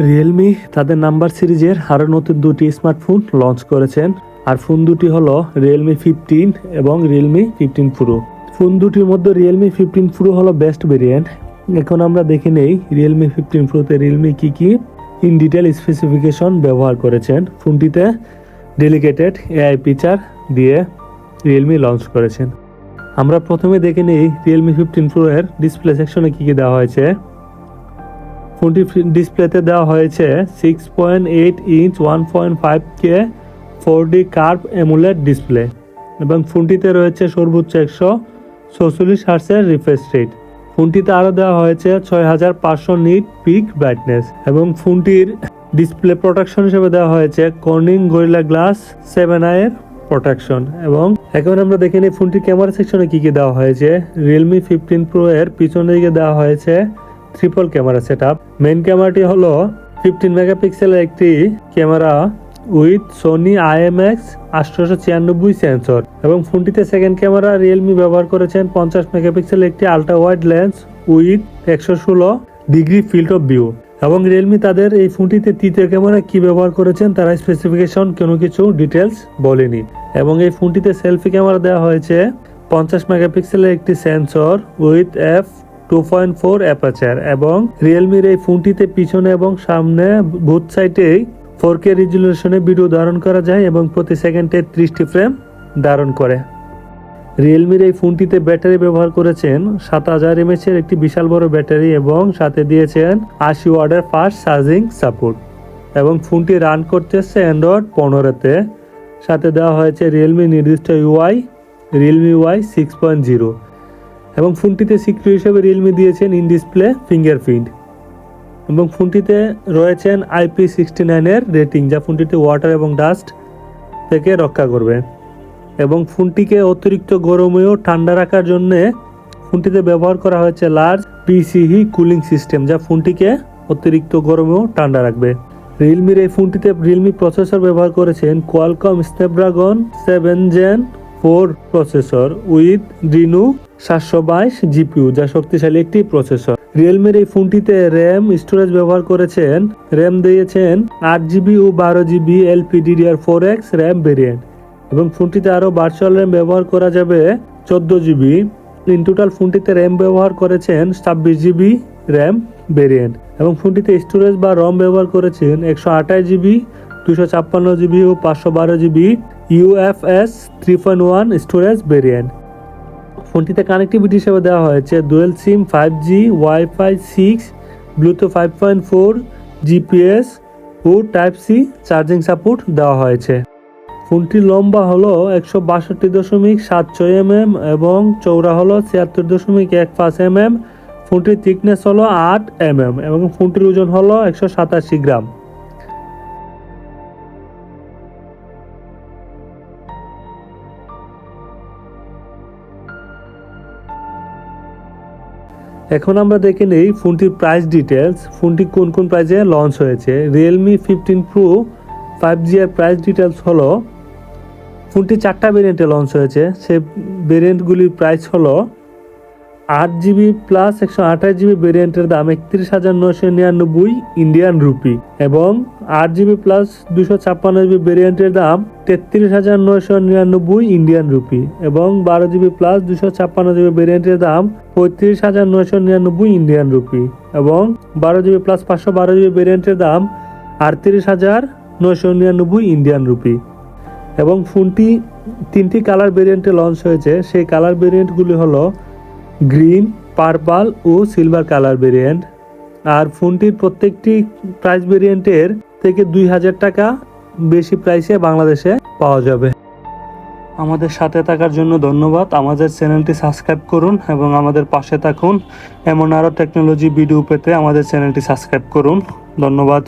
Realme তাদের number সিরিজের আরও নতুন দুটি স্মার্টফোন লঞ্চ করেছেন। আর ফোন দুটি হলো রিয়েলমি 15 এবং রিয়েলমি 15 প্রো। ফোন দুটির মধ্যে রিয়েলমি 15 প্রো হলো বেস্ট ভেরিয়েন্ট। এখন আমরা দেখে নেই রিয়েলমি 15 প্রোতে রিয়েলমি কি ইন ডিটেল স্পেসিফিকেশন ব্যবহার করেছেন। ফোনটিতে ডেডিকেটেড এআই ফিচার দিয়ে রিয়েলমি লঞ্চ করেছেন। আমরা প্রথমে দেখে নিই রিয়েলমি 15 প্রো এর ডিসপ্লে সেকশনে কি দেওয়া হয়েছে। ফোনটির ডিসপ্লেতে দেওয়া হয়েছে 6.8 inch 1.5K 4D curve AMOLED display এবং ফোনটিতে রয়েছে সর্বোচ্চ 144 হার্টজের রিফ্রেশ রেট। ফোনটিতে আরও দেওয়া হয়েছে 6500 নিট পিক ব্রাইটনেস এবং ফোনটির ডিসপ্লে প্রোটেকশন হিসেবে দেওয়া হয়েছে কর্নিং গরিলা গ্লাস 7i এর প্রোটেকশন। এবং এখন আমরা দেখে নিই ফোনটির ক্যামেরা সেকশনে কি দেওয়া হয়েছে। রিয়েলমি 15 প্রো এর পিছনের দিকে দেওয়া হয়েছে ট্রিপল ক্যামেরা সেটআপ। মেইন ক্যামেরাটি হলো 15 মেগাপিক্সেলের একটি camera with Sony IMX 896 sensor এবং ফোনটিতে সেকেন্ড ক্যামেরা রিয়েলমি ব্যবহার করেছেন 50 মেগাপিক্সেলের একটি ultra wide lens with 116 degree field of view. এবং রিয়েলমি তাদের এই ফোনটিতে তৃতীয় ক্যামেরা কি ব্যবহার করেছেন তারা স্পেসিফিকেশন কোনো কিছু ডিটেলস বলেনি। এবং এই ফোনটিতে সেলফি ক্যামেরা দেওয়া হয়েছে 50 মেগাপিক্সেলের একটি সেন্সর উইথ f2.4 অ্যাপারচার এবং রিয়েলমির এই ফোনটিতে পিছনে এবং সামনে বুথ সাইডেই 4K রেজুলেশনে ভিডিও ধারণ করা যায় এবং প্রতি সেকেন্ডে 30টি ফ্রেম ধারণ করে। রিয়েলমির এই ফোনটিতে ব্যাটারি ব্যবহার করেছেন 7000 mAh এর একটি বিশাল বড় ব্যাটারি এবং সাথে দিয়েছেন 80 ওয়াটের ফাস্ট চার্জিং সাপোর্ট এবং ফোনটি রান করতেছে অ্যান্ড্রয়েড 15-তে। সাথে দেওয়া হয়েছে রিয়েলমি নির্দিষ্ট UI রিয়েলমি UI 6.0 এবং ফোনটিতে সিকিউরিটি হিসেবে রিয়েলমি দিয়েছেন ইন ডিসপ্লে ফিঙ্গারপ্রিন্ট এবং ফোনটিতে রয়েছেন IP69 এর রেটিং যা ফোনটিতে ওয়াটার এবং ডাস্ট থেকে রক্ষা করবে এবং ফোনটিকে অতিরিক্ত গরমে ও ঠান্ডা রাখার জন্য ফোনটিতে ব্যবহার করা হয়েছে লার্জ PCE কুলিং সিস্টেম যা ফোনটিকে অতিরিক্ত গরমে ও ঠান্ডা রাখবে। রিয়েলমির এই ফোনটিতে রিয়েলমি প্রসেসর ব্যবহার করেছেন Qualcomm Snapdragon 7 Gen 4 processor with Adreno 722 GPU যা শক্তিশালী একটি প্রসেসর। রিয়েলমির এই ফোনটিতে র্যাম স্টোরেজ ব্যবহার করেছেন, র্যাম দিয়েছেন 8GB ও 12GB LPDDR4X র্যাম ভেরিয়েন্ট এবং ফোনটিতে আরও ভার্চুয়াল র্যাম ব্যবহার করা যাবে 14GB। ইন টোটাল ফোনটিতে র্যাম ব্যবহার করেছেন 26GB র্যাম ভেরিয়েন্ট এবং ফোনটিতে স্টোরেজ বা রম ব্যবহার করেছেন 128GB 256GB ও 512GB UFS 3.1 স্টোরেজ ভেরিয়েন্ট। ফোনটিতে কানেক্টিভিটি হিসেবে দেওয়া হয়েছে dual SIM 5G Wi-Fi 6 Bluetooth 5.4 GPS ও Type-C চার্জিং সাপোর্ট দেওয়া হয়েছে। ফোনটির লম্বা হলো 162.76 mm এবং চওড়া হলো 76.15 mm। ফোনটির থিকনেস হলো 8 mm এবং ফোনটির ওজন হলো 187 গ্রাম। এখন আমরা দেখে নেই ফোনটির প্রাইস ডিটেলস। ফোনটি কোন কোন প্রাইসে লঞ্চ হয়েছে। রিয়েলমি 15 প্রো 5G এর প্রাইস ডিটেলস হলো ফোনটি 4টা ভেরিয়েন্টে লঞ্চ হয়েছে। সেই ভেরিয়েন্টগুলির প্রাইস হলো 8GB প্লাস 128GB ভেরিয়েন্টের দাম 31,999 ইন্ডিয়ান রুপি এবং 8GB প্লাস 256GB ভেরিয়েন্টের দাম 33,999 ইন্ডিয়ান রুপি এবং 12GB প্লাস 256GB ভেরিয়েন্টের দাম 35,999 ইন্ডিয়ান রুপি এবং 12GB প্লাস 512GB ভেরিয়েন্টের দাম 38,999 ইন্ডিয়ান রুপি এবং ফোনটি 3টি কালার ভেরিয়েন্টে লঞ্চ হয়েছে। সেই কালার ভেরিয়েন্টগুলি হলো গ্রিন, পার্পল ও সিলভার কালার ভেরিয়েন্ট। আর ফোনটির প্রত্যেকটি প্রাইস ভেরিয়েন্টের থেকে 2000 টাকা বেশি প্রাইসে বাংলাদেশে পাওয়া যাবে। আমাদের সাথে থাকার জন্য ধন্যবাদ। আমাদের চ্যানেলটি সাবস্ক্রাইব করুন এবং আমাদের পাশে থাকুন। এমন আরও টেকনোলজি ভিডিও পেতে আমাদের চ্যানেলটি সাবস্ক্রাইব করুন। ধন্যবাদ।